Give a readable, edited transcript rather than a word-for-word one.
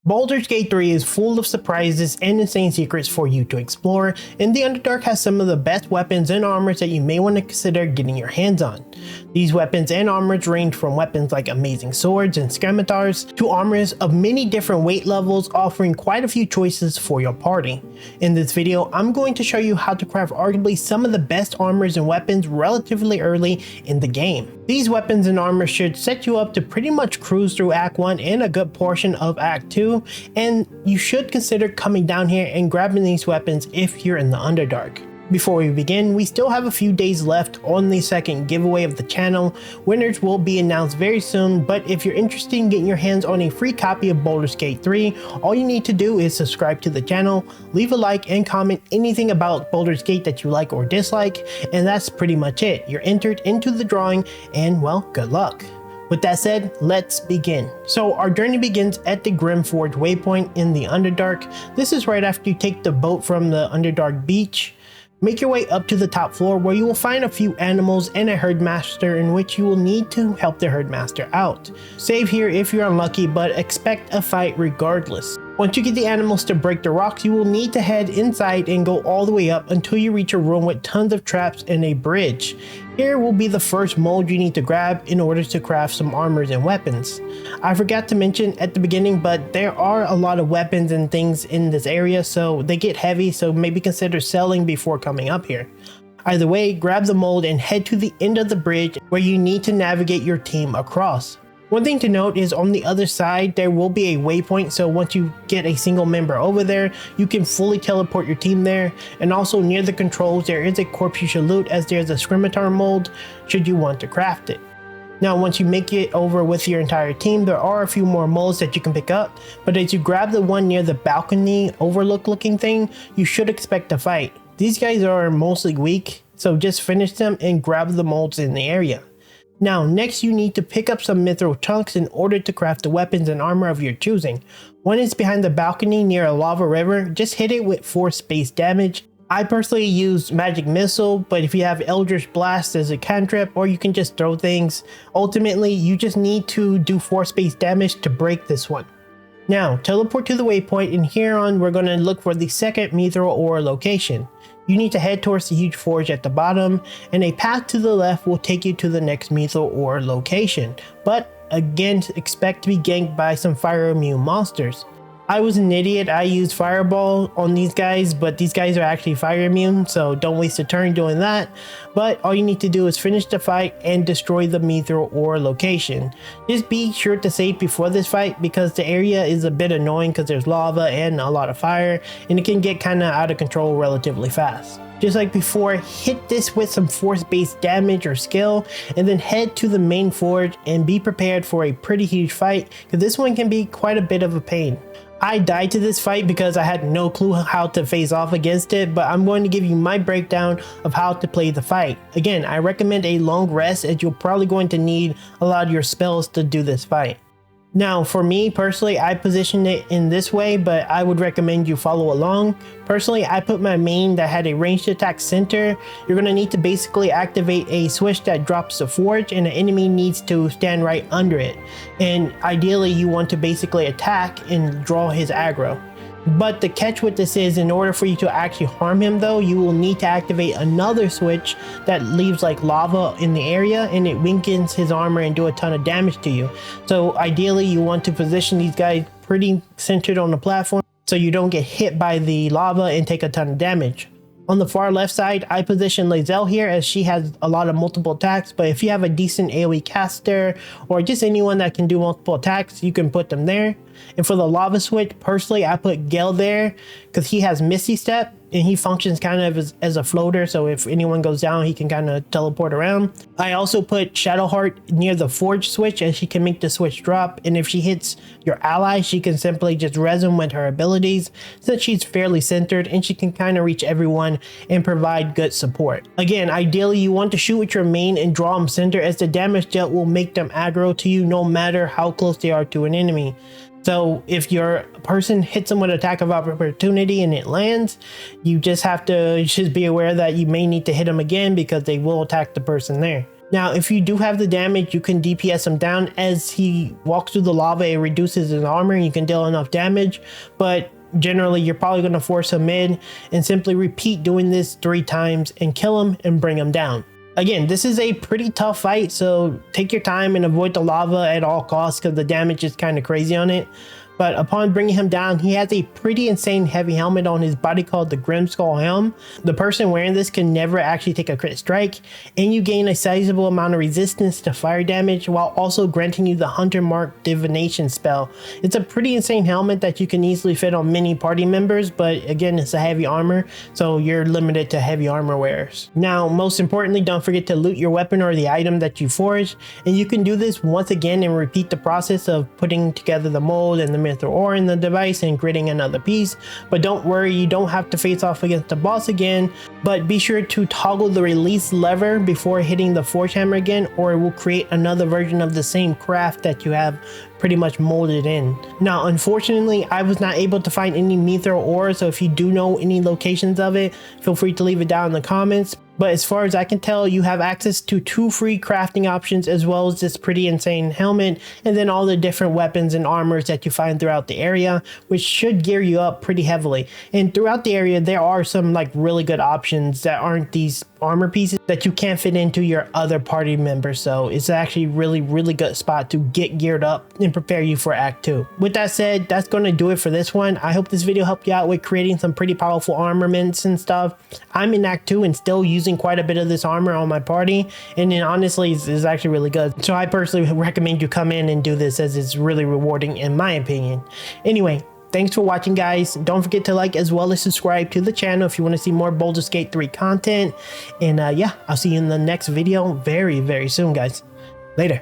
Baldur's Gate 3 is full of surprises and insane secrets for you to explore, and the Underdark has some of the best weapons and armors that you may want to consider getting your hands on. These weapons and armors range from weapons like amazing swords and scimitars to armors of many different weight levels, offering quite a few choices for your party. In this video, I'm going to show you how to craft arguably some of the best armors and weapons relatively early in the game. These weapons and armors should set you up to pretty much cruise through Act 1 and a good portion of Act 2, and you should consider coming down here and grabbing these weapons if you're in the Underdark. Before we begin, we still have a few days left on the second giveaway of the channel. Winners will be announced very soon, but if you're interested in getting your hands on a free copy of Baldur's Gate 3, all you need to do is subscribe to the channel, leave a like, and comment anything about Baldur's Gate that you like or dislike, and that's pretty much it. You're entered into the drawing, and well, good luck. With that said, let's begin. So our journey begins at the Grimforge waypoint in the Underdark. This is right after you take the boat from the Underdark beach. Make your way up to the top floor where you will find a few animals and a herdmaster in which you will need to help the herdmaster out. Save here if you're unlucky, but expect a fight regardless. Once you get the animals to break the rocks, you will need to head inside and go all the way up until you reach a room with tons of traps and a bridge. Here will be the first mold you need to grab in order to craft some armors and weapons. I forgot to mention at the beginning, but there are a lot of weapons and things in this area, so they get heavy, so maybe consider selling before coming up here. Either way, grab the mold and head to the end of the bridge where you need to navigate your team across. One thing to note is on the other side there will be a waypoint, so once you get a single member over there, you can fully teleport your team there, and also near the controls there is a corpse you should loot, as there's a scimitar mold should you want to craft it. Now once you make it over with your entire team, there are a few more molds that you can pick up, but as you grab the one near the balcony overlook looking thing, you should expect a fight. These guys are mostly weak, so just finish them and grab the molds in the area. Now, next you need to pick up some mithril chunks in order to craft the weapons and armor of your choosing. One is behind the balcony near a lava river. Just hit it with force based damage. I personally use magic missile, but if you have eldritch blast as a cantrip, or you can just throw things, ultimately you just need to do force based damage to break this one. Now, teleport to the waypoint, and here on we're going to look for the second mithril ore location. You need to head towards the huge forge at the bottom, and a path to the left will take you to the next mithril ore location. But again, expect to be ganked by some fire immune monsters. I was an idiot, I used fireball on these guys, but these guys are actually fire immune, so don't waste a turn doing that. But all you need to do is finish the fight and destroy the mithril ore location. Just be sure to save before this fight, because the area is a bit annoying because there's lava and a lot of fire, and it can get kinda out of control relatively fast. Just like before, hit this with some force-based damage or skill, and then head to the main forge and be prepared for a pretty huge fight, because this one can be quite a bit of a pain. I died to this fight because I had no clue how to face off against it, but I'm going to give you my breakdown of how to play the fight. Again, I recommend a long rest, as you're probably going to need a lot of your spells to do this fight. Now, for me personally, I positioned it in this way, but I would recommend you follow along. Personally, I put my main that had a ranged attack center. You're going to need to basically activate a switch that drops the forge, and the enemy needs to stand right under it. And ideally, you want to basically attack and draw his aggro. But the catch with this is, in order for you to actually harm him though, you will need to activate another switch that leaves like lava in the area, and it weakens his armor and do a ton of damage to you. So ideally you want to position these guys pretty centered on the platform so you don't get hit by the lava and take a ton of damage. On the far left side, I position Lae'zel here, as she has a lot of multiple attacks, but if you have a decent AoE caster or just anyone that can do multiple attacks, you can put them there. And for the lava switch, personally, I put Gale there because he has Misty Step and he functions kind of as a floater, so if anyone goes down, he can kind of teleport around. I also put Shadowheart near the forge switch, as she can make the switch drop, and if she hits your ally, she can simply just res him with her abilities, since she's fairly centered and she can kind of reach everyone and provide good support. Again, ideally you want to shoot with your main and draw them center, as the damage dealt will make them aggro to you no matter how close they are to an enemy. So if your person hits them with attack of opportunity and it lands, you just have to be aware that you may need to hit them again because they will attack the person there. Now, if you do have the damage, you can DPS him down. As he walks through the lava, it reduces his armor and you can deal enough damage, but generally you're probably going to force him in and simply repeat doing this 3 times and kill him and bring him down. Again, this is a pretty tough fight, so take your time and avoid the lava at all costs because the damage is kind of crazy on it. But upon bringing him down, he has a pretty insane heavy helmet on his body called the Grim Skull Helm. The person wearing this can never actually take a crit strike, and you gain a sizable amount of resistance to fire damage while also granting you the Hunter Mark Divination spell. It's a pretty insane helmet that you can easily fit on many party members, but again, it's a heavy armor, so you're limited to heavy armor wearers. Now, most importantly, don't forget to loot your weapon or the item that you forged, and you can do this once again and repeat the process of putting together the mold and the mithril ore in the device and gritting another piece. But don't worry, you don't have to face off against the boss again, but be sure to toggle the release lever before hitting the forge hammer again, or it will create another version of the same craft that you have pretty much molded in. Now, unfortunately, I was not able to find any mithril ore, so if you do know any locations of it, feel free to leave it down in the comments. But as far as I can tell, you have access to 2 free crafting options, as well as this pretty insane helmet, and then all the different weapons and armors that you find throughout the area, which should gear you up pretty heavily. And throughout the area, there are some like really good options that aren't these armor pieces that you can't fit into your other party members, so it's actually really good spot to get geared up and prepare you for Act 2. With that said, that's going to do it for this one. I hope this video helped you out with creating some pretty powerful armaments and stuff. I'm in Act 2 and still using quite a bit of this armor on my party, and it honestly is actually really good. So I personally recommend you come in and do this, as it's really rewarding in my opinion. Anyway, thanks for watching, guys. Don't forget to like as well as subscribe to the channel if you want to see more Baldur's Gate 3 content. And yeah, I'll see you in the next video very soon, guys. Later.